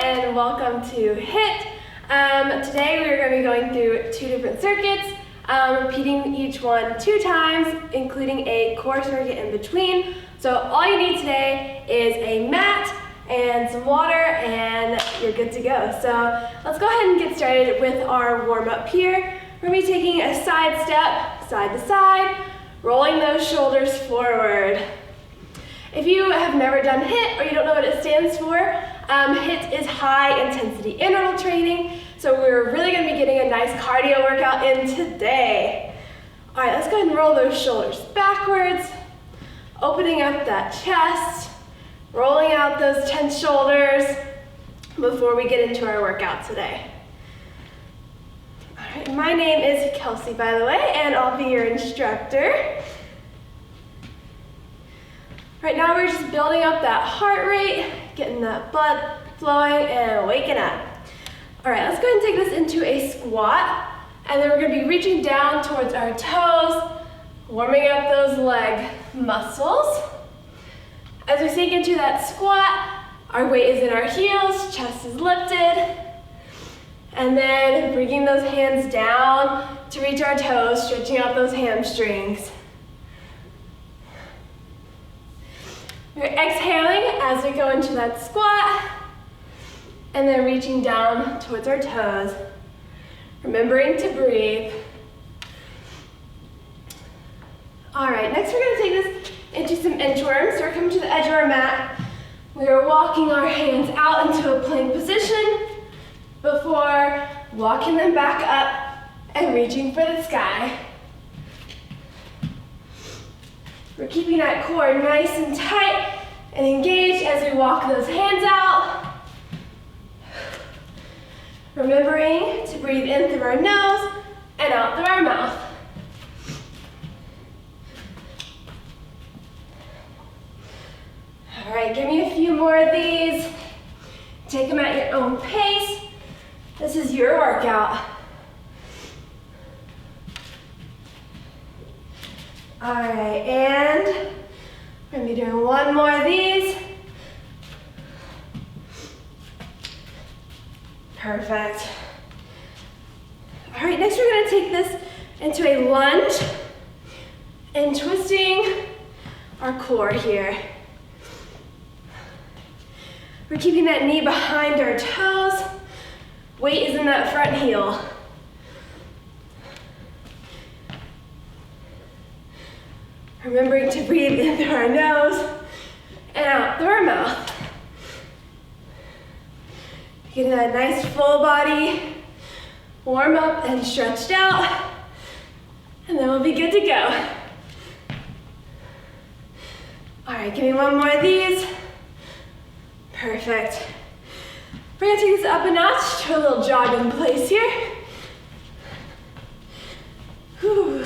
and welcome to HIIT. Today we are going to be going through 2 different circuits, repeating each one 2 times, including a core circuit in between. So all you need today is a mat and some water and you're good to go. So let's go ahead and get started with our warm-up here. We're going to be taking a side step, side to side, rolling those shoulders forward. If you have never done HIIT or you don't know what it stands for, HIIT is high intensity interval training. So we're really going to be getting a nice cardio workout in today. All right, let's go ahead and roll those shoulders backwards, opening up that chest, rolling out those tense shoulders before we get into our workout today. All right, my name is Kelsey, by the way, and I'll be your instructor. Right now we're just building up that heart rate, getting that blood flowing and waking up. All right, let's go ahead and take this into a squat, and then we're gonna be reaching down towards our toes, warming up those leg muscles. As we sink into that squat, our weight is in our heels, chest is lifted, and then bringing those hands down to reach our toes, stretching out those hamstrings. We're exhaling as we go into that squat, and then reaching down towards our toes, remembering to breathe. All right, next we're gonna take this into some inchworms. So we're coming to the edge of our mat. We are walking our hands out into a plank position before walking them back up and reaching for the sky. We're keeping that core nice and tight and engaged as we walk those hands out. Remembering to breathe in through our nose and out through our mouth. All right, give me a few more of these. Take them at your own pace. This is your workout. All right, and we're gonna be doing one more of these. Perfect. All right, next we're gonna take this into a lunge and twisting our core here. We're keeping that knee behind our toes. Weight is in that front heel. Remembering to breathe in through our nose and out through our mouth. Getting that nice full body warm up and stretched out, and then we'll be good to go. All right, give me one more of these. Perfect. We're gonna take this up a notch to a little jogging place here. Whew.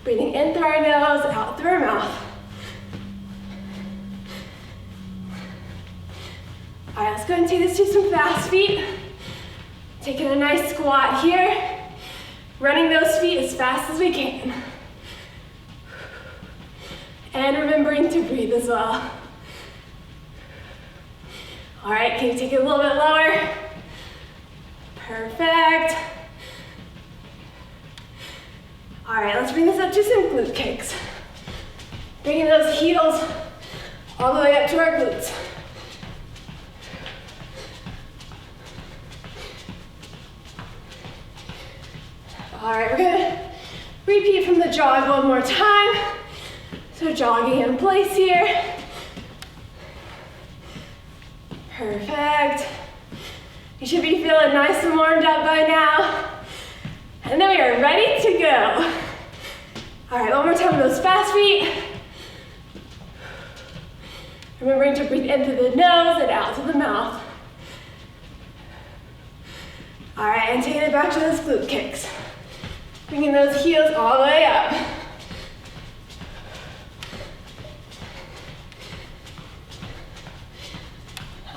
Breathing in through our nose, out through our mouth. All right, let's go and take this to some fast feet. Taking a nice squat here. Running those feet as fast as we can. And remembering to breathe as well. All right, can you take it a little bit lower? Perfect. All right, let's bring this up to some glute kicks. Bringing those heels all the way up to our glutes. All right, we're gonna repeat from the jog one more time. So jogging in place here. Perfect. You should be feeling nice and warmed up by now. And then we are ready to go. All right, one more time with those fast feet. Remembering to breathe in through the nose and out through the mouth. All right, and taking it back to those glute kicks. Bringing those heels all the way up.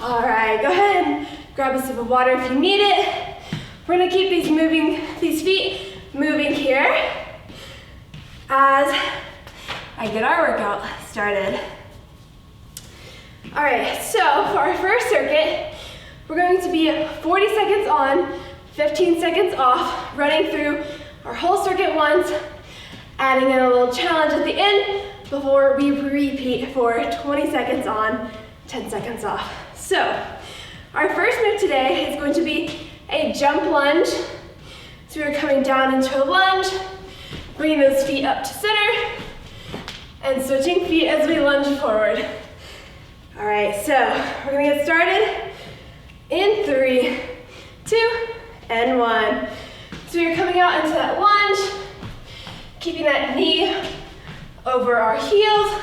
All right, go ahead and grab a sip of water if you need it. We're gonna keep these feet moving here as I get our workout started. All right, so for our first circuit, We're going to be 40 seconds on, 15 seconds off, running through our whole circuit once, adding in a little challenge at the end before we repeat for 20 seconds on, 10 seconds off. So, our first move today is going to be a jump lunge. So we're coming down into a lunge, bringing those feet up to center, and switching feet as we lunge forward. All right, so we're gonna get started in 3, 2, and 1. So you're coming out into that lunge, keeping that knee over our heels,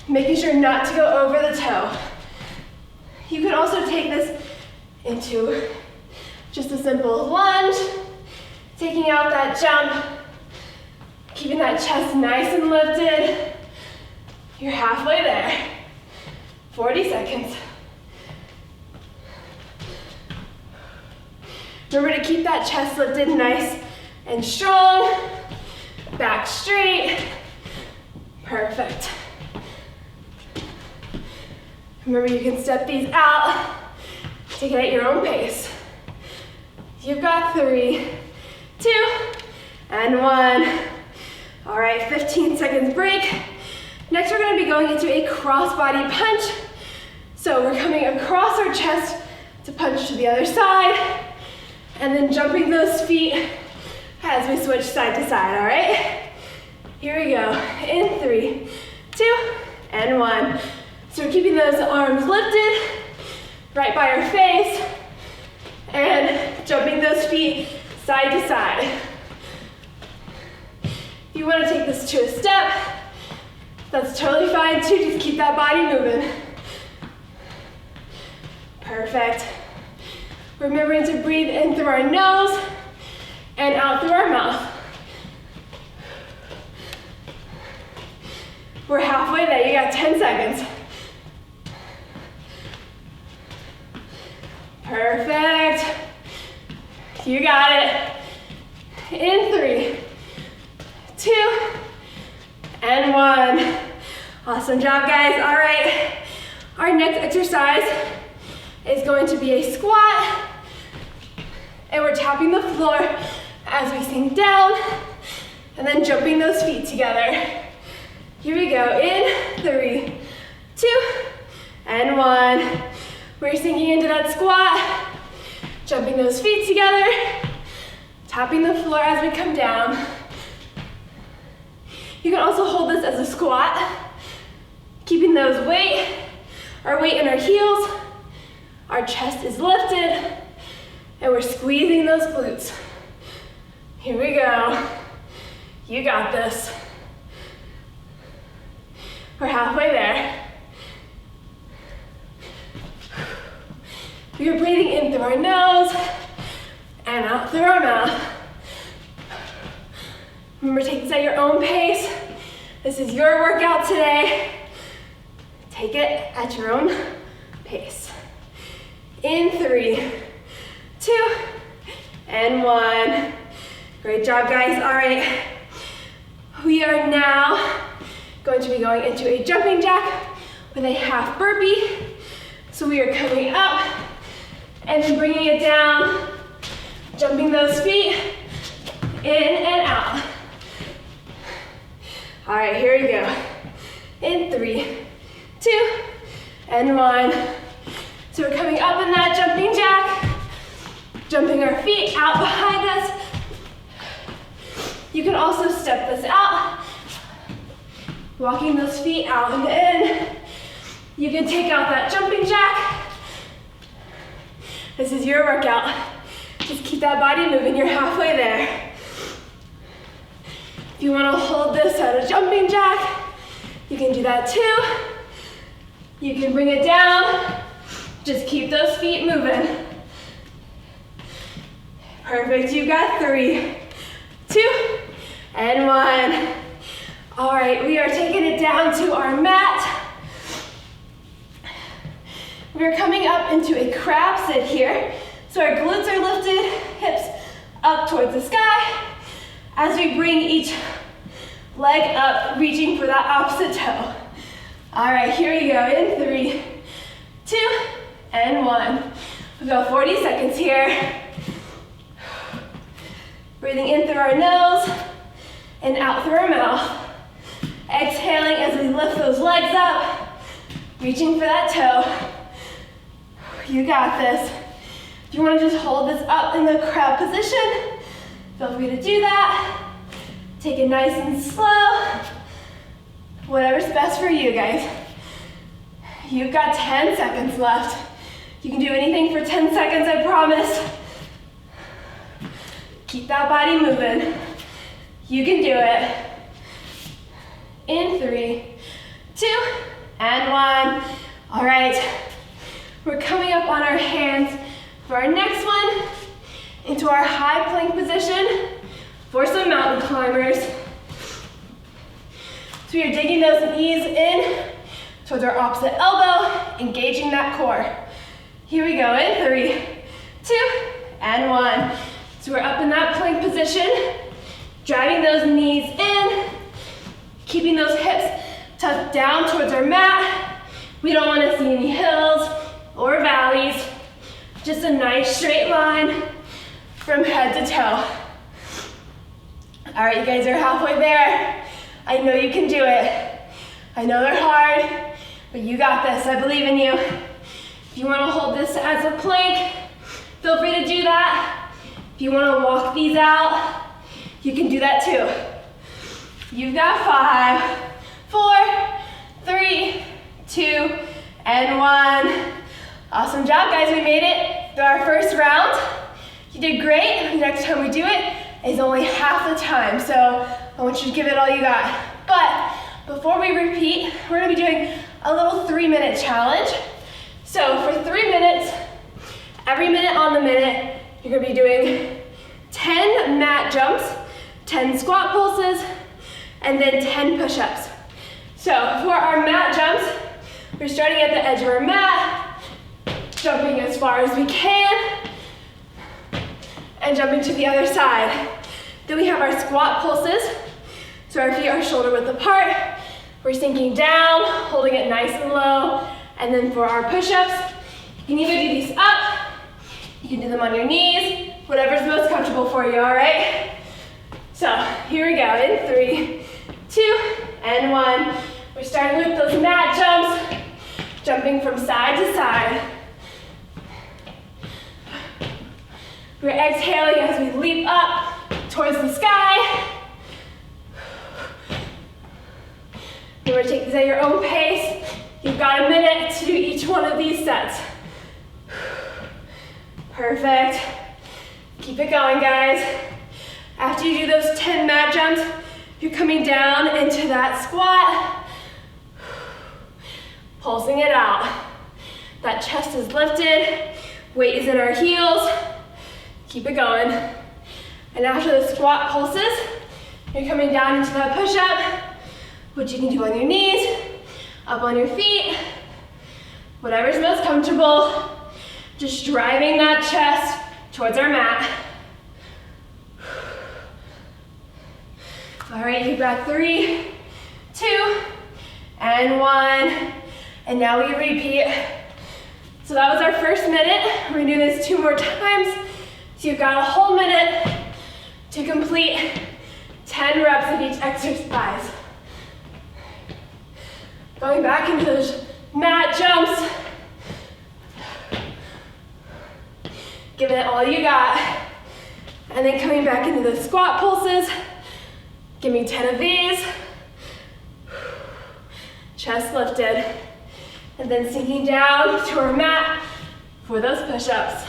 making sure not to go over the toe. You can also take this into just a simple lunge, taking out that jump, keeping that chest nice and lifted. You're halfway there. 40 seconds. Remember to keep that chest lifted nice and strong. Back straight. Perfect. Remember, you can step these out. Take it at your own pace. You've got 3, 2, and 1. All right, 15 seconds break. Next, we're gonna be going into a crossbody punch. So we're coming across our chest to punch to the other side, and then jumping those feet as we switch side to side, all right? Here we go, in 3, 2, and 1. So we're keeping those arms lifted, right by our face, and jumping those feet side to side. If you want to take this to a step, that's totally fine too, just keep that body moving. Perfect. Remembering to breathe in through our nose and out through our mouth. We're halfway there, you got 10 seconds. Perfect. You got it. In 3, 2, and 1. Awesome job, guys. All right. Our next exercise is going to be a squat. And we're tapping the floor as we sink down, and then jumping those feet together. Here we go. In 3, 2, and 1. We're sinking into that squat, jumping those feet together, tapping the floor as we come down. You can also hold this as a squat, keeping our weight in our heels, our chest is lifted, and we're squeezing those glutes. Here we go. You got this. We're halfway there. We're breathing in through our nose and out through our mouth. Remember, take this at your own pace. This is your workout today. Take it at your own pace. In 3, 2, and 1. Great job, guys. All right. We are now going to be going into a jumping jack with a half burpee. So we are coming up and then bringing it down, jumping those feet in and out. All right, here we go. In 3, 2, and 1. So we're coming up in that jumping jack, jumping our feet out behind us. You can also step this out, walking those feet out and in. You can take out that jumping jack. This is your workout. Just keep that body moving, you're halfway there. If you want to hold this at a jumping jack, you can do that too. You can bring it down. Just keep those feet moving. Perfect, you got 3, 2, and 1. All right, we are taking it down to our mat. We're coming up into a crab sit here. So our glutes are lifted, hips up towards the sky. As we bring each leg up, reaching for that opposite toe. All right, here we go. In 3, 2, and 1. We've got 40 seconds here. Breathing in through our nose and out through our mouth. Exhaling as we lift those legs up, reaching for that toe. You got this. If you want to just hold this up in the crab position, feel free to do that. Take it nice and slow. Whatever's best for you guys. You've got 10 seconds left. You can do anything for 10 seconds, I promise. Keep that body moving. You can do it. In 3, 2, and 1. All right, we're coming up on our hands for our next one, into our high plank position for some mountain climbers. So we are digging those knees in towards our opposite elbow, engaging that core. Here we go, in 3, 2, and 1. So we're up in that plank position, driving those knees in, keeping those hips tucked down towards our mat. We don't want to see any hills or valleys, just a nice straight line from head to toe. All right, you guys are halfway there. I know you can do it. I know they're hard, but you got this. I believe in you. If you want to hold this as a plank, feel free to do that. If you want to walk these out, you can do that too. You've got 5, 4, 3, 2, and 1. Awesome job, guys. We made it through our first round. You did great. The next time we do it is only half the time, so I want you to give it all you got. But before we repeat, we're gonna be doing a little 3-minute challenge. So for 3 minutes, every minute on the minute, you're gonna be doing 10 mat jumps, 10 squat pulses, and then 10 push-ups. So for our mat jumps, we're starting at the edge of our mat, jumping as far as we can, and jumping to the other side. Then we have our squat pulses. So our feet are shoulder width apart. We're sinking down, holding it nice and low. And then for our push-ups, you can either do these up, you can do them on your knees, whatever's most comfortable for you, all right? So here we go, in 3, 2, and 1. We're starting with those mat jumps, jumping from side to side. We're exhaling as we leap up towards the sky. Remember, take these at your own pace. You've got a minute to do each one of these sets. Perfect. Keep it going, guys. After you do those 10 mat jumps, you're coming down into that squat, pulsing it out. That chest is lifted, weight is in our heels. Keep it going. And after the squat pulses, you're coming down into that push-up, which you can do on your knees, up on your feet, whatever's most comfortable. Just driving that chest towards our mat. All right, you've got 3, 2, and 1. And now we repeat. So that was our first minute. We're gonna do this 2 more times. So you've got a whole minute to complete 10 reps of each exercise. Going back into those mat jumps. Giving it all you got. And then coming back into the squat pulses. Give me 10 of these. Chest lifted. And then sinking down to our mat for those push-ups.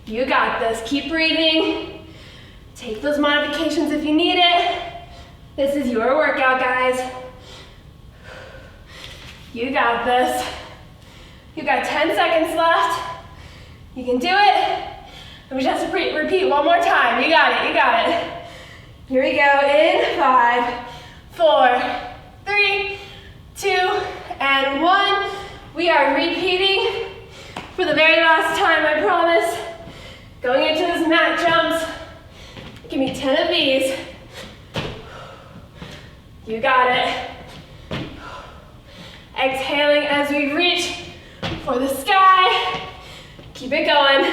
You got this. Keep breathing. Take those modifications if you need it. This is your workout, guys. You got this. You've got 10 seconds left. You can do it. And we just have to repeat one more time. You got it, you got it. Here we go, in 5, 4, 3, 2, and 1. We are repeating for the very last time, I promise. Going into those mat jumps. Give me 10 of these. You got it. Exhaling as we reach for the sky. Keep it going.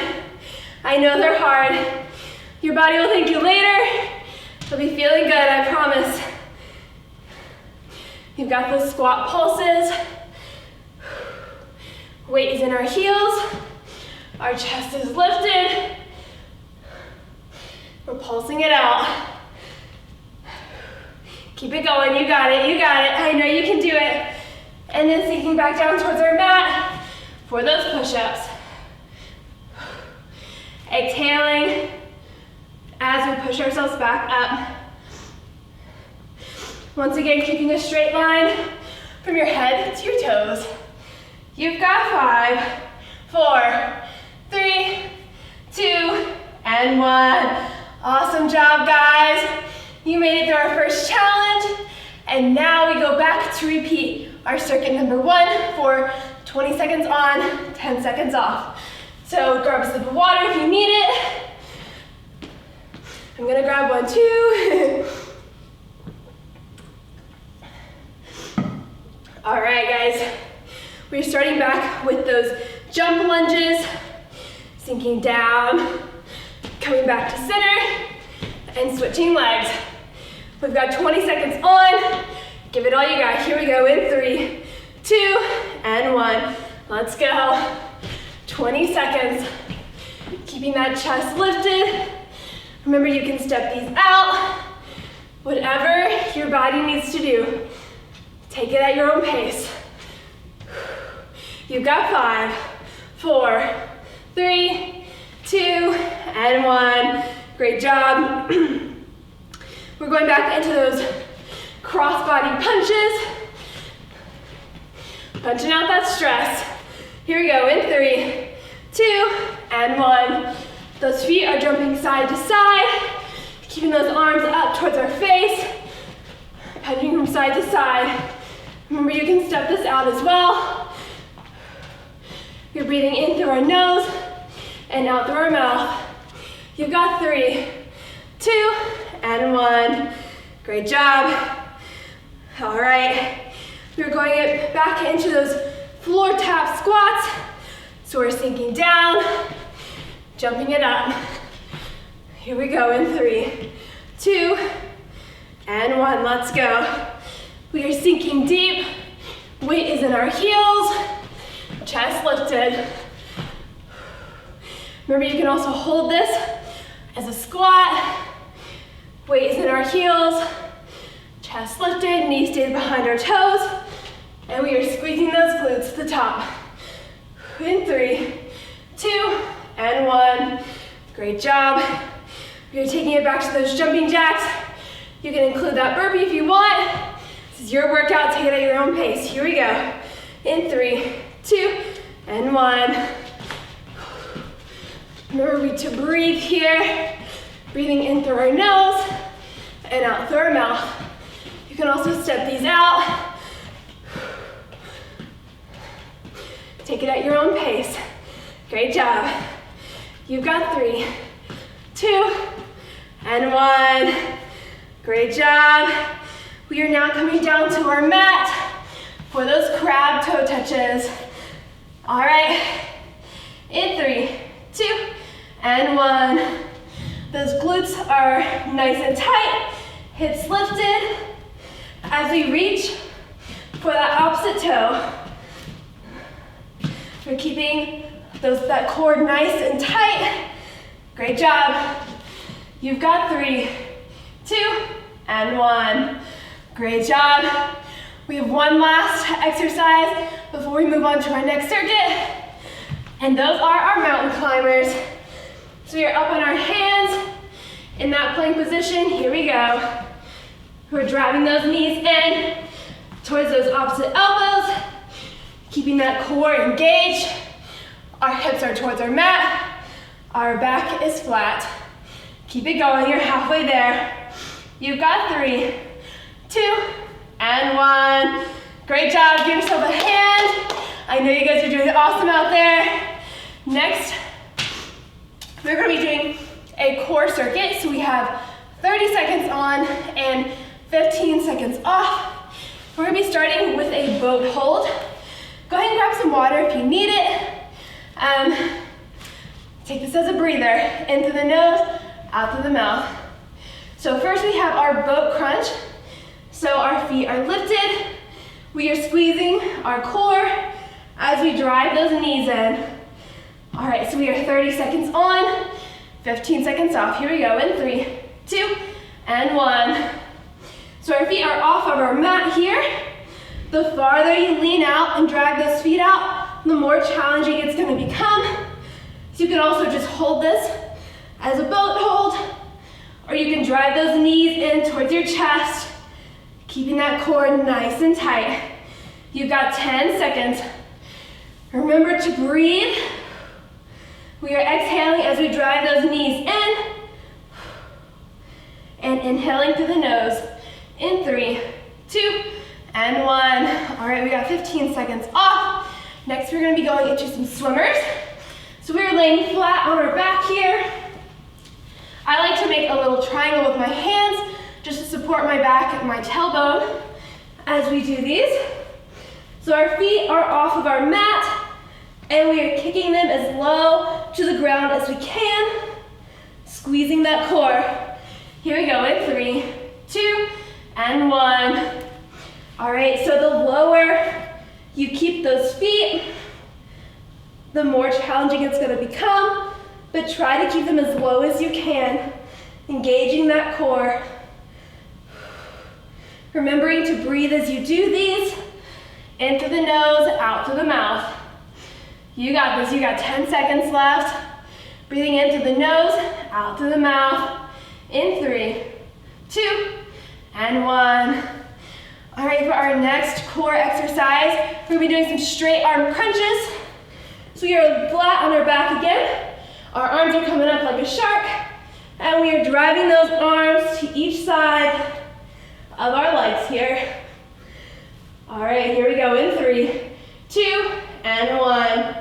I know they're hard. Your body will thank you later. You'll be feeling good, I promise. You've got those squat pulses. Weight is in our heels. Our chest is lifted. We're pulsing it out. Keep it going, you got it, you got it. I know you can do it. And then sinking back down towards our mat for those push-ups. Exhaling as we push ourselves back up. Once again, keeping a straight line from your head to your toes. You've got 5, 4, 3, 2, and 1. Awesome job, guys. You made it through our first challenge. And now we go back to repeat our circuit number 1 for 20 seconds on, 10 seconds off. So grab a sip of water if you need it. I'm gonna grab one too. All right, guys. We're starting back with those jump lunges, sinking down, coming back to center, and switching legs. We've got 20 seconds on. Give it all you got. Here we go in 3, 2, and 1. Let's go. 20 seconds. Keeping that chest lifted. Remember, you can step these out. Whatever your body needs to do. Take it at your own pace. You've got 5, 4, 3, 2, and 1. Great job. We're going back into those crossbody punches. Punching out that stress. Here we go in 3, 2, and 1. Those feet are jumping side to side. Keeping those arms up towards our face. Punching from side to side. Remember, you can step this out as well. You're breathing in through our nose and out through our mouth. You've got 3, 2, and 1. Great job. All right. We're going back into those floor tap squats. So we're sinking down, jumping it up. Here we go in 3, 2, and 1. Let's go. We are sinking deep. Weight is in our heels. Chest lifted. Remember, you can also hold this as a squat. Weight is in our heels. Chest lifted, knees stayed behind our toes. And we are squeezing those glutes to the top. In 3, 2, and 1. Great job. We are taking it back to those jumping jacks. You can include that burpee if you want. This is your workout, take it at your own pace. Here we go. In 3, 2, and 1. Remember to breathe here. Breathing in through our nose and out through our mouth. You can also step these out. Take it at your own pace. Great job. You've got 3, 2, and 1. Great job. We are now coming down to our mat for those crab toe touches. All right. In 3, 2, and 1. Those glutes are nice and tight. Hips lifted. As we reach for that opposite toe. We're keeping that core nice and tight. Great job. You've got 3, 2, and 1. Great job. We have one last exercise before we move on to our next circuit. And those are our mountain climbers. So we are up on our hands in that plank position. Here we go. We're driving those knees in towards those opposite elbows. Keeping that core engaged. Our hips are towards our mat. Our back is flat. Keep it going, you're halfway there. You've got 3, 2, and 1. Great job, give yourself a hand. I know you guys are doing awesome out there. Next, we're gonna be doing a core circuit. So we have 30 seconds on and 15 seconds off. We're gonna be starting with a boat hold. Go ahead and grab some water if you need it. Take this as a breather, in through the nose, out through the mouth. So first we have our boat crunch. So our feet are lifted. We are squeezing our core as we drive those knees in. All right, so we are 30 seconds on, 15 seconds off. Here we go, in 3, 2, and 1. So our feet are off of our mat here. The farther you lean out and drag those feet out, the more challenging it's going to become. So you can also just hold this as a boat hold, or you can drive those knees in towards your chest, keeping that core nice and tight. You've got 10 seconds. Remember to breathe. We are exhaling as we drive those knees in, and inhaling through the nose, in 3, 2, and 1. All right, we got 15 seconds off. Next, we're gonna be going into some swimmers. So we're laying flat on our back here. I like to make a little triangle with my hands just to support my back and my tailbone as we do these. So our feet are off of our mat, and we are kicking them as low to the ground as we can, squeezing that core. Here we go, in 3, 2, and 1. All right, so the lower you keep those feet, the more challenging it's gonna become, but try to keep them as low as you can, engaging that core. Remembering to breathe as you do these, in through the nose, out through the mouth. You got this, you got 10 seconds left. Breathing in through the nose, out through the mouth, in 3, 2, and 1. All right, for our next core exercise, we're gonna be doing some straight arm crunches. So we are flat on our back again. Our arms are coming up like a shark, and we are driving those arms to each side of our legs here. All right, here we go, in 3, 2, and 1.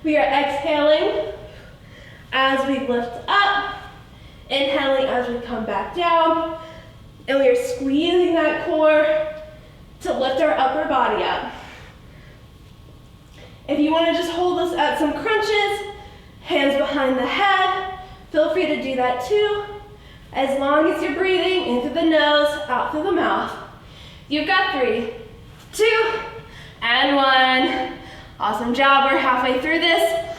We are exhaling as we lift up, inhaling as we come back down, and we are squeezing that core to lift our upper body up. If you want to just hold this at some crunches, hands behind the head, feel free to do that too, as long as you're breathing in through the nose, out through the mouth. You've got 3, 2, and 1. Awesome job, we're halfway through this.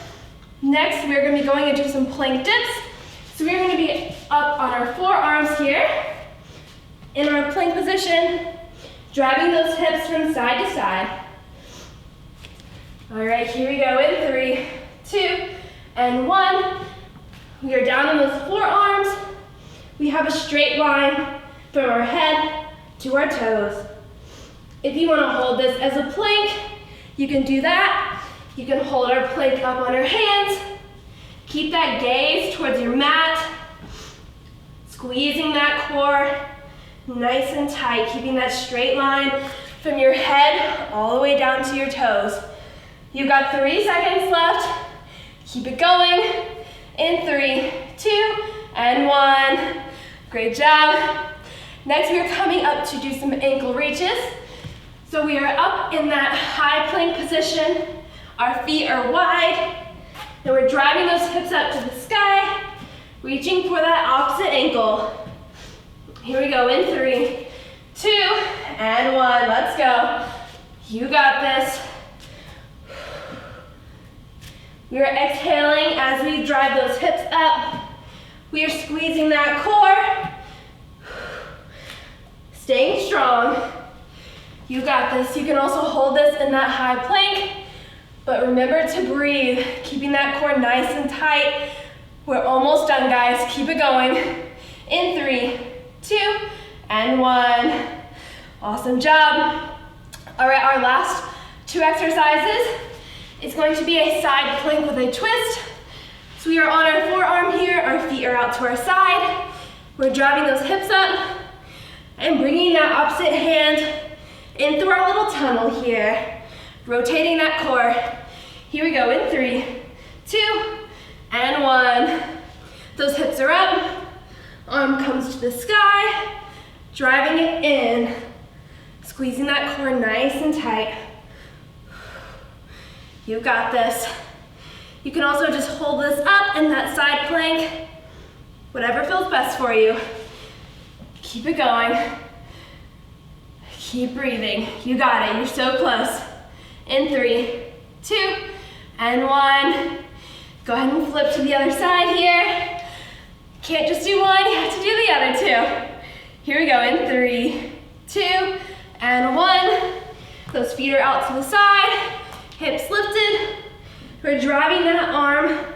Next, we're gonna be going into some plank dips. So we're gonna be up on our forearms here, in our plank position, driving those hips from side to side. All right, here we go, in 3, 2, and 1. We are down on those forearms. We have a straight line from our head to our toes. If you wanna hold this as a plank, you can do that. You can hold our plank up on our hands. Keep that gaze towards your mat, squeezing that core nice and tight, keeping that straight line from your head all the way down to your toes. You've got 3 seconds left. Keep it going. In 3, 2, and 1. Great job. Next, we are coming up to do some ankle reaches. So we are up in that high plank position. Our feet are wide. And we're driving those hips up to the sky, reaching for that opposite ankle. Here we go, in 3, 2, and 1. Let's go. You got this. We are exhaling as we drive those hips up. We are squeezing that core. Staying strong. You got this. You can also hold this in that high plank, but remember to breathe, keeping that core nice and tight. We're almost done, guys. Keep it going. In 3, 2, and 1. Awesome job. All right, our last 2 exercises is going to be a side plank with a twist. So we are on our forearm here, our feet are out to our side. We're driving those hips up and bringing that opposite hand in through our little tunnel here, rotating that core. Here we go, in 3, 2, and 1. Those hips are up, arm comes to the sky, driving it in, Squeezing that core nice and tight. You got this. You can also just hold this up in that side plank, whatever feels best for you. Keep it going. Keep breathing. You got it. You're so close. In 3, 2, and 1. Go ahead and flip to the other side here. Can't just do one, you have to do the other two. Here we go. In 3, 2, and 1. Those feet are out to the side. Hips lifted. We're driving that arm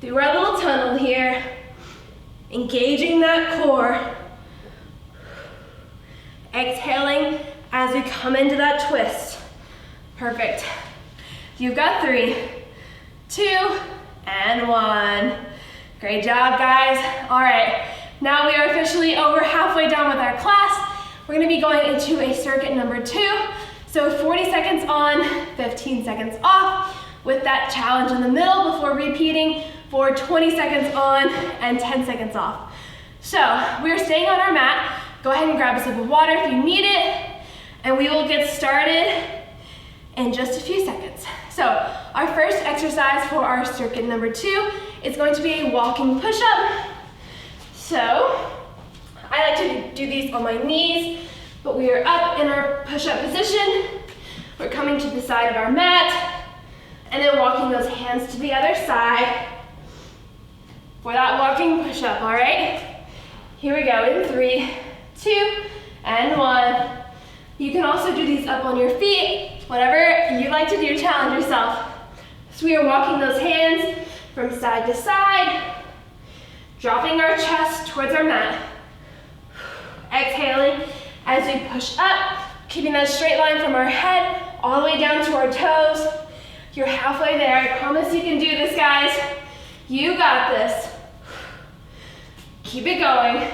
through our little tunnel here. Engaging that core. Exhaling as we come into that twist. Perfect. You've got 3, 2, and 1. Great job, guys. All right, now we are officially over halfway done with our class. We're gonna be going into a circuit number 2. So 40 seconds on, 15 seconds off, with that challenge in the middle before repeating for 20 seconds on and 10 seconds off. So we're staying on our mat. Go ahead and grab a sip of water if you need it, and we will get started in just a few seconds. So our first exercise for our circuit number 2 is going to be a walking push-up. So I like to do these on my knees, but we are up in our push-up position. We're coming to the side of our mat, and then walking those hands to the other side for that walking push-up, all right? Here we go, in 3, 2, and 1. You can also do these up on your feet, whatever you like to do, challenge yourself. So we are walking those hands from side to side, dropping our chest towards our mat. Exhaling as we push up, keeping that straight line from our head all the way down to our toes. You're halfway there. I promise you can do this, guys. You got this. Keep it going.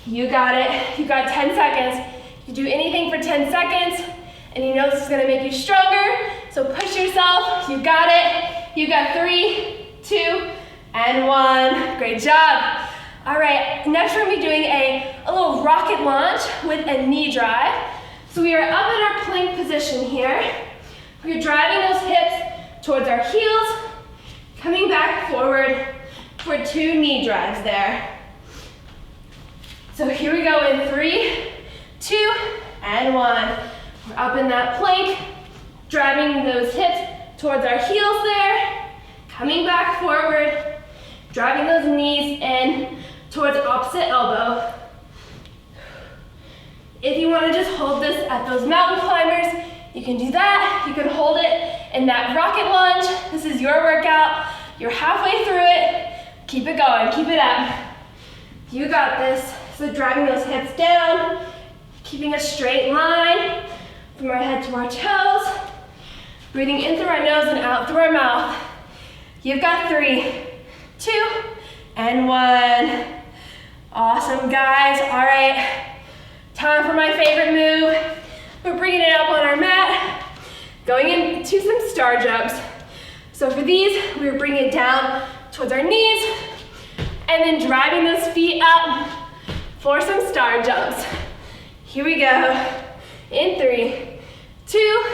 You got it. You got 10 seconds. You do anything for 10 seconds, and you know this is gonna make you stronger, so push yourself. You got it. You got 3, 2, and 1. Great job. All right, next we're gonna be doing a little rocket launch with a knee drive. So we are up in our plank position here. We're driving those hips towards our heels, coming back forward for 2 knee drives there. So here we go in 3, 2, and 1. We're up in that plank, driving those hips towards our heels there, coming back forward, driving those knees in towards opposite elbow. If you want to just hold this at those mountain climbers, you can do that. You can hold it in that rocket lunge. This is your workout. You're halfway through it. Keep it going, keep it up. You got this. So driving those hips down, keeping a straight line from our head to our toes, breathing in through our nose and out through our mouth. You've got 3, 2, and 1. Awesome, guys. All right, time for my favorite move. We're bringing it up on our mat, going into some star jumps. So for these, we're bringing it down towards our knees, and then driving those feet up for some star jumps. Here we go. In 3, 2,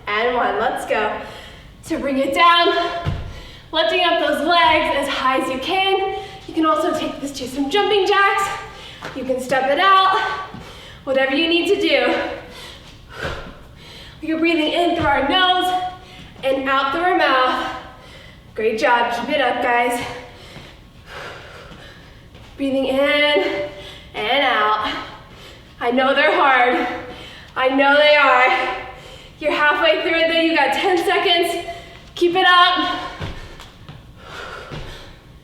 and 1. Let's go. So bring it down, lifting up those legs as high as you can. You can also take this to some jumping jacks. You can step it out, whatever you need to do. You're breathing in through our nose and out through our mouth. Great job. Keep it up, guys. Breathing in and out. I know they're hard. I know they are. You're halfway through it though. You got 10 seconds. Keep it up.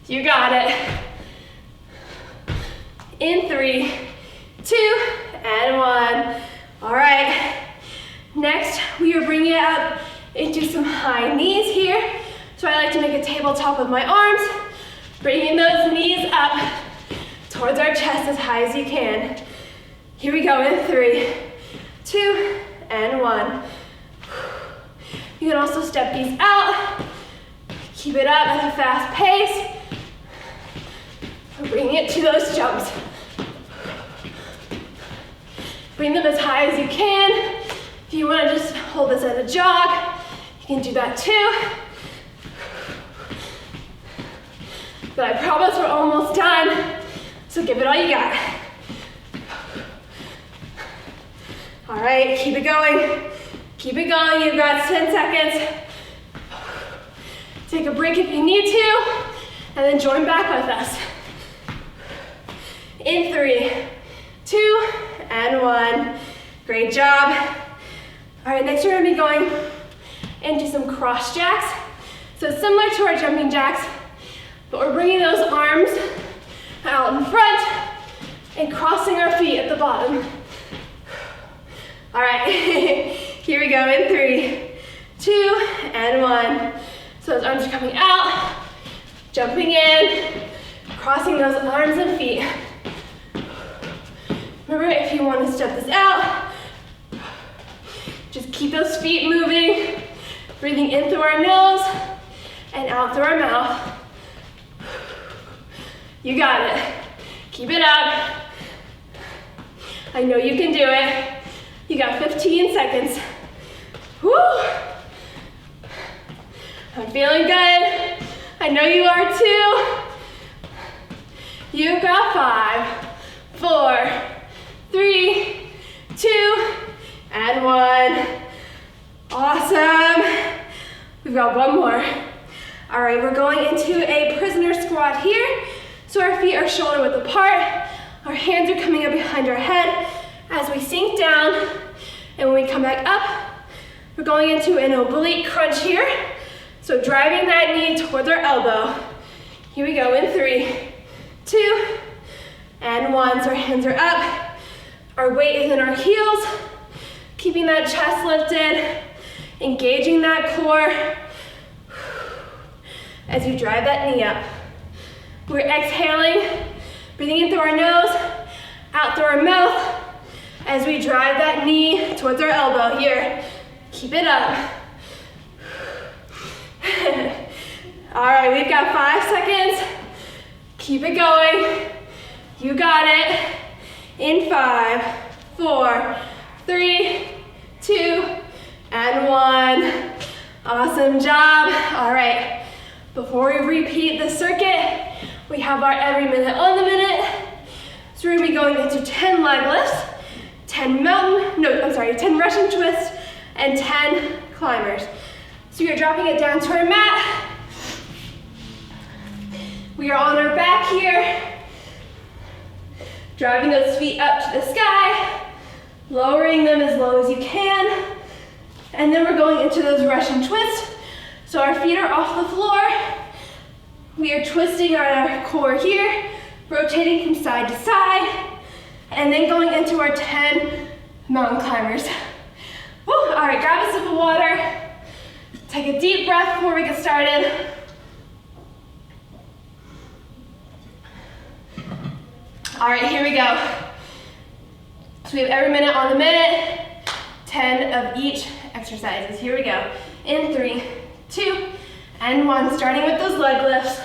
You got it. In 3, 2, and 1. All right. Next, we are bringing it up into some high knees here. So I like to make a tabletop with my arms, bringing those knees up towards our chest as high as you can. Here we go in 3, 2, and 1. You can also step these out. Keep it up at a fast pace. Bring it to those jumps. Bring them as high as you can. If you want to just hold this as a jog, you can do that too. But I promise we're almost done, so give it all you got. All right, keep it going. Keep it going, you've got 10 seconds. Take a break if you need to, and then join back with us. In 3, 2, and 1. Great job. All right, next we're gonna be going into some cross jacks. So similar to our jumping jacks, but we're bringing those arms out in front and crossing our feet at the bottom. All right, here we go in 3, 2, and 1. So those arms are coming out, jumping in, crossing those arms and feet. Remember, if you want to step this out, just keep those feet moving, breathing in through our nose and out through our mouth. You got it. Keep it up. I know you can do it. You got 15 seconds. Woo! I'm feeling good. I know you are too. You've got 5, 4, 3, 2, and 1. Awesome. We've got one more. All right, we're going into a prisoner squat here. So our feet are shoulder width apart. Our hands are coming up behind our head as we sink down. And when we come back up, we're going into an oblique crunch here. So driving that knee towards our elbow. Here we go in 3, 2, and 1. So our hands are up. Our weight is in our heels. Keeping that chest lifted. Engaging that core. As you drive that knee up. We're exhaling, breathing in through our nose, out through our mouth, as we drive that knee towards our elbow here. Keep it up. All right, we've got 5 seconds. Keep it going. You got it. In 5, 4, 3, 2, and 1. Awesome job. All right, before we repeat the circuit, we have our every minute on the minute. So we're gonna be going into 10 leg lifts, 10 Russian twists, and 10 climbers. So you're dropping it down to our mat. We are on our back here, driving those feet up to the sky, lowering them as low as you can. And then we're going into those Russian twists. So our feet are off the floor. We are twisting our core here, rotating from side to side, and then going into our 10 mountain climbers. Woo. All right, grab a sip of water. Take a deep breath before we get started. All right, here we go. So we have every minute on the minute, 10 of each exercises. Here we go. In 3, 2, and 1, starting with those leg lifts.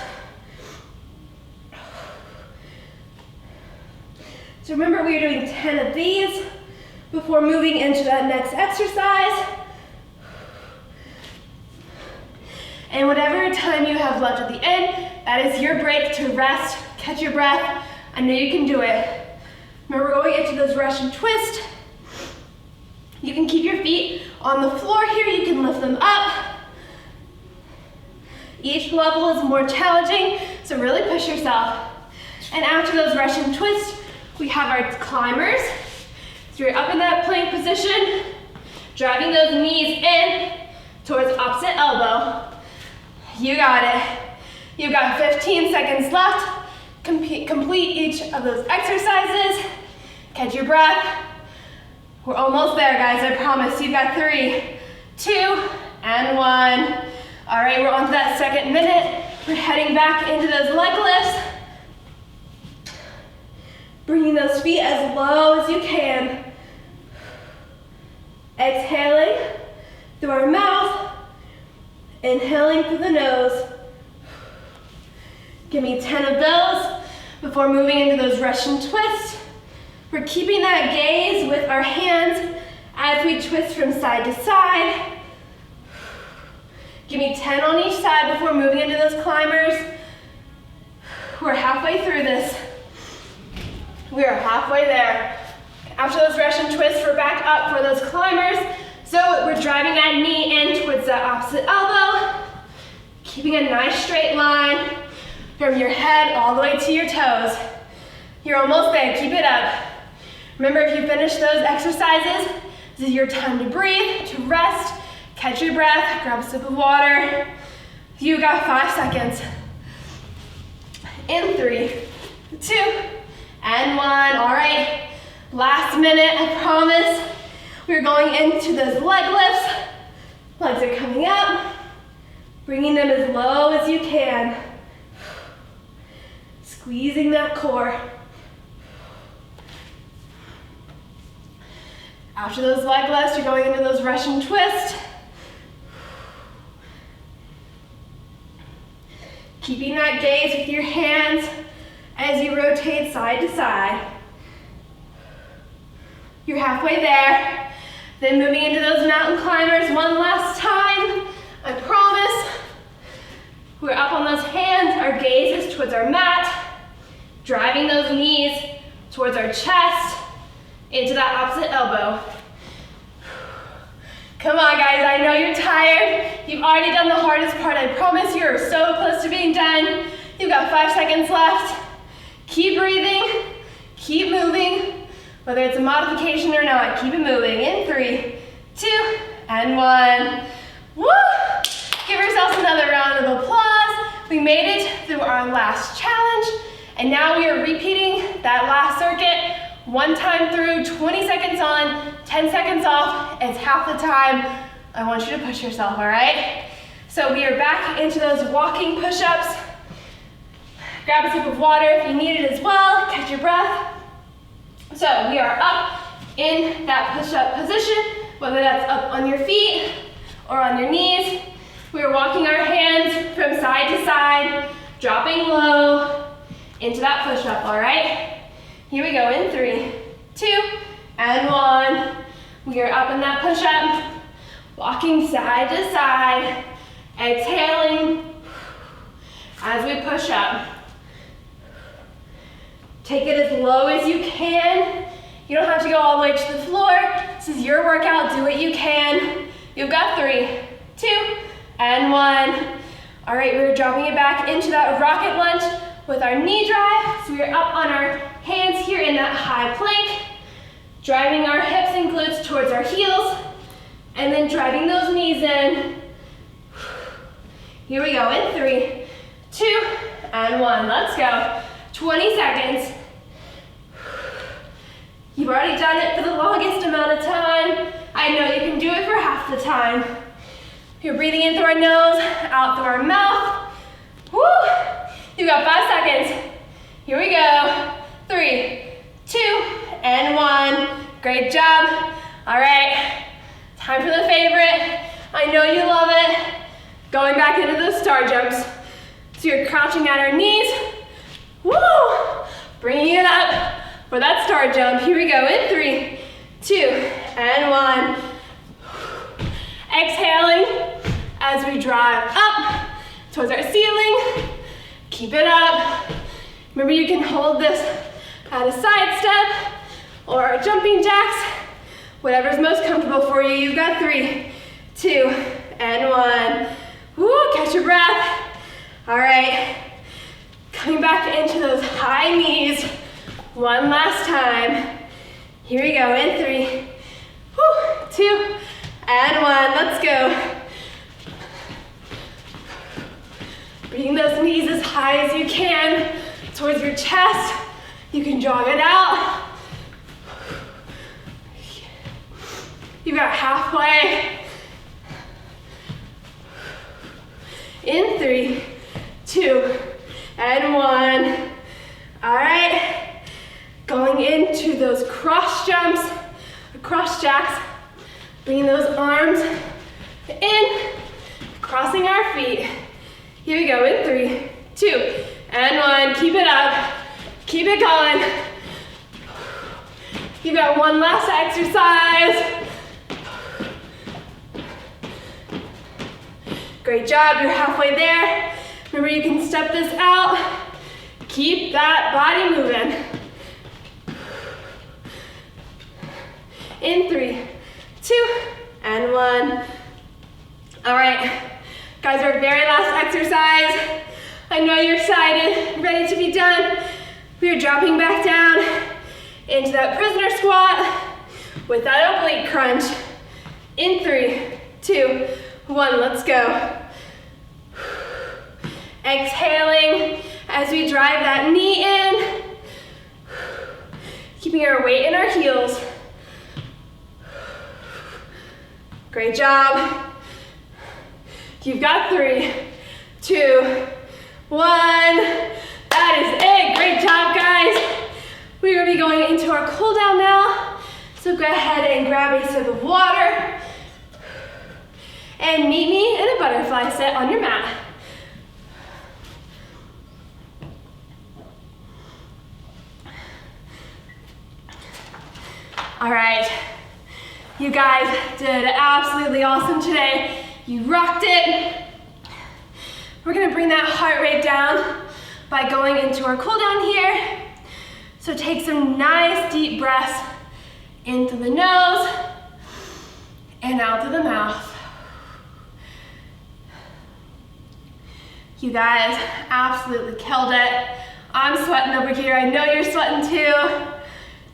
So remember, we are doing 10 of these before moving into that next exercise. And whatever time you have left at the end, that is your break to rest, catch your breath. I know you can do it. Remember, we're going into those Russian twist. You can keep your feet on the floor here. You can lift them up. Each level is more challenging, so really push yourself. And after those Russian twists, we have our climbers. So you're up in that plank position, driving those knees in towards opposite elbow. You got it. You've got 15 seconds left. Complete each of those exercises. Catch your breath. We're almost there, guys, I promise. You've got 3, 2, and 1. All right, we're on to that second minute. We're heading back into those leg lifts. Bringing those feet as low as you can. Exhaling through our mouth. Inhaling through the nose. Give me 10 of those before moving into those Russian twists. We're keeping that gaze with our hands as we twist from side to side. Give me 10 on each side before moving into those climbers. We're halfway through this. We are halfway there. After those Russian twists, we're back up for those climbers. So we're driving that knee in towards the opposite elbow, keeping a nice straight line from your head all the way to your toes. You're almost there, keep it up. Remember, if you finish those exercises, this is your time to breathe, to rest, catch your breath, grab a sip of water. You got 5 seconds. In 3, 2, and 1. All right, last minute, I promise. We're going into those leg lifts. Legs are coming up, bringing them as low as you can. Squeezing that core. After those leg lifts, you're going into those Russian twists. Keeping that gaze with your hands as you rotate side to side. You're halfway there. Then moving into those mountain climbers one last time. I promise. We're up on those hands. Our gaze is towards our mat. Driving those knees towards our chest. Into that opposite elbow. Come on, guys, I know you're tired. You've already done the hardest part. I promise you're so close to being done. You've got 5 seconds left. Keep breathing, keep moving, whether it's a modification or not, keep it moving. In 3, 2, and 1. Woo! Give yourselves another round of applause. We made it through our last challenge, and now we are repeating that last circuit. 1 time through, 20 seconds on, 10 seconds off. It's half the time. I want you to push yourself, all right? So we are back into those walking push-ups. Grab a sip of water if you need it as well. Catch your breath. So we are up in that push-up position, whether that's up on your feet or on your knees. We are walking our hands from side to side, dropping low into that push-up, all right? Here we go, in 3, 2, and 1. We are up in that push-up, walking side to side, exhaling as we push up. Take it as low as you can. You don't have to go all the way to the floor. This is your workout, do what you can. You've got 3, 2, and 1. All right, we're dropping it back into that rocket lunge with our knee drive. So we're up on our hands here in that high plank, driving our hips and glutes towards our heels, and then driving those knees in. Here we go, in 3, 2, and 1. Let's go. 20 seconds. You've already done it for the longest amount of time. I know you can do it for half the time. You're breathing in through our nose, out through our mouth. Woo! You got 5 seconds. Here we go. 3, 2, and 1. Great job. All right, time for the favorite. I know you love it. Going back into those star jumps. So you're crouching at our knees. Woo! Bringing it up for that star jump. Here we go, in 3, 2, and 1. Exhaling as we drive up towards our ceiling. Keep it up. Remember, you can hold this at a side step or jumping jacks, whatever's most comfortable for you. You've got 3, 2, and 1. Woo, catch your breath. All right, coming back into those high knees one last time. Here we go, in 3, 2, and 1. Let's go. Bring those knees as high as you can towards your chest. You can jog it out. You got halfway. In 3, 2, and 1. All right, going into those cross jumps, cross jacks, bringing those arms in, crossing our feet. Here we go, in 3, 2, and 1. Keep it up, keep it going. You got one last exercise. Great job, you're halfway there. Remember, you can step this out. Keep that body moving. In 3, 2, and 1. All right, guys, our very last exercise. I know you're excited, ready to be done. We are dropping back down into that prisoner squat with that oblique crunch. In 3, 2, 1, let's go. Exhaling as we drive that knee in, keeping our weight in our heels. Great job. You've got 3, 2, 1. That is it. Great job, guys. We're going to be going into our cool down now. So go ahead and grab a sip of water and meet me in a butterfly sit on your mat. All right, you guys did absolutely awesome today. You rocked it. We're gonna bring that heart rate down by going into our cool down here. So take some nice deep breaths in through the nose and out through the mouth. You guys absolutely killed it. I'm sweating over here. I know you're sweating too.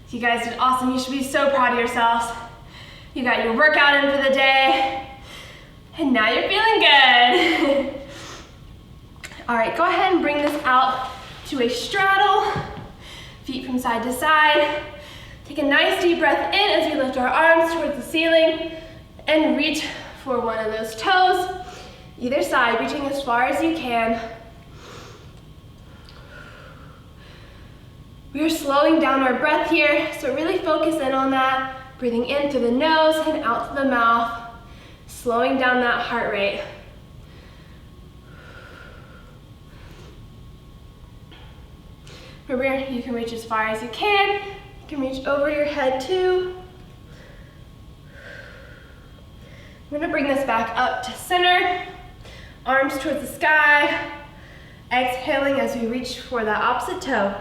You guys did awesome. You should be so proud of yourselves. You got your workout in for the day, and now you're feeling good. All right, go ahead and bring this out to a straddle, feet from side to side. Take a nice deep breath in as we lift our arms towards the ceiling and reach for one of those toes, either side, reaching as far as you can. We are slowing down our breath here, so really focus in on that. Breathing in through the nose and out through the mouth, slowing down that heart rate. Remember, you can reach as far as you can. You can reach over your head too. I'm gonna bring this back up to center, arms towards the sky, exhaling as we reach for that opposite toe.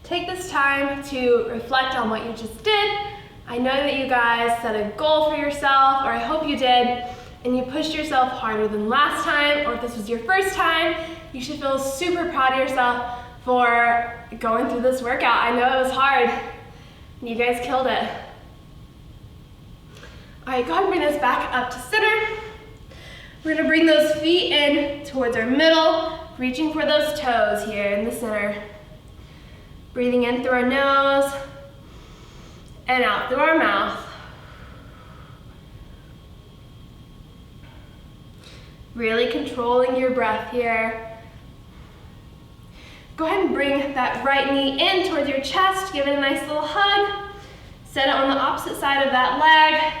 Take this time to reflect on what you just did. I know that you guys set a goal for yourself, or I hope you did, and you pushed yourself harder than last time, or if this was your first time, you should feel super proud of yourself for going through this workout. I know it was hard, and you guys killed it. All right, go ahead and bring this back up to center. We're gonna bring those feet in towards our middle, reaching for those toes here in the center. Breathing in through our nose and out through our mouth. Really controlling your breath here. Go ahead and bring that right knee in towards your chest, give it a nice little hug. Set it on the opposite side of that leg,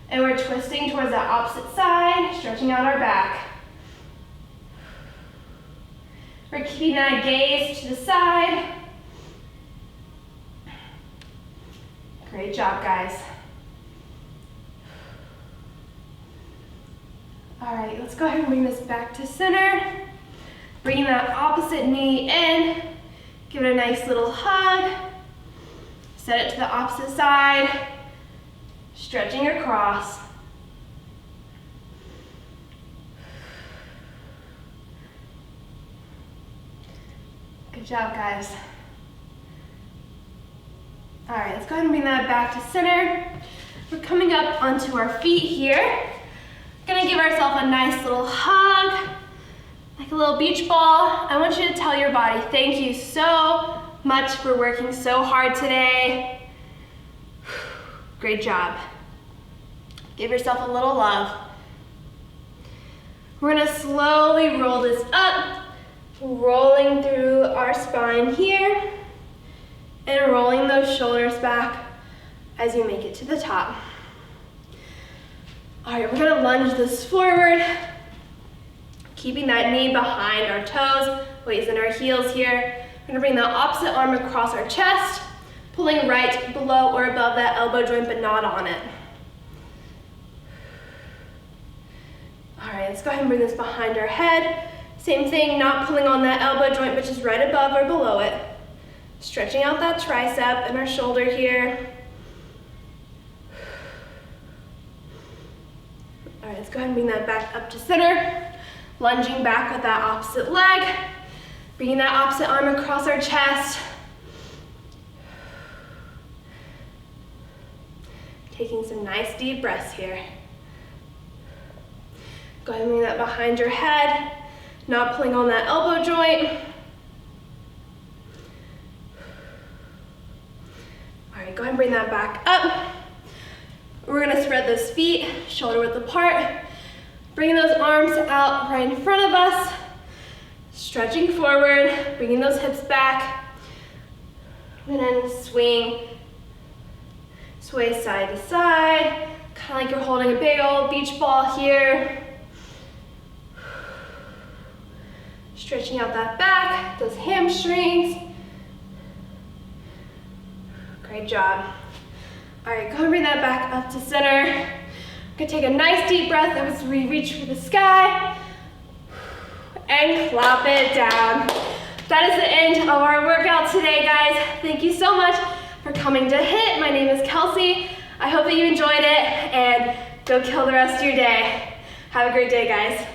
and we're twisting towards that opposite side, stretching out our back. We're keeping that gaze to the side. Great job, guys. All right, let's go ahead and bring this back to center. Bring that opposite knee in. Give it a nice little hug. Set it to the opposite side. Stretching across. Good job, guys. All right, let's go ahead and bring that back to center. We're coming up onto our feet here. Gonna give ourselves a nice little hug, like a little beach ball. I want you to tell your body, thank you so much for working so hard today. Great job. Give yourself a little love. We're gonna slowly roll this up, rolling through our spine here, and rolling those shoulders back as you make it to the top. All right, we're gonna lunge this forward. Keeping that knee behind our toes, weights in our heels here. We're gonna bring the opposite arm across our chest, pulling right below or above that elbow joint, but not on it. All right, let's go ahead and bring this behind our head. Same thing, not pulling on that elbow joint, but just right above or below it. Stretching out that tricep and our shoulder here. All right, let's go ahead and bring that back up to center. Lunging back with that opposite leg. Bringing that opposite arm across our chest. Taking some nice deep breaths here. Go ahead and bring that behind your head. Not pulling on that elbow joint. All right, go ahead and bring that back up. We're gonna spread those feet, shoulder width apart. Bringing those arms out right in front of us. Stretching forward, bringing those hips back. And then swing, sway side to side. Kind of like you're holding a big old beach ball here. Stretching out that back, those hamstrings. Great job. All right, go ahead and bring that back up to center. We're gonna take a nice deep breath as we reach for the sky. And clap it down. That is the end of our workout today, guys. Thank you so much for coming to HIIT. My name is Kelsey. I hope that you enjoyed it, and go kill the rest of your day. Have a great day, guys.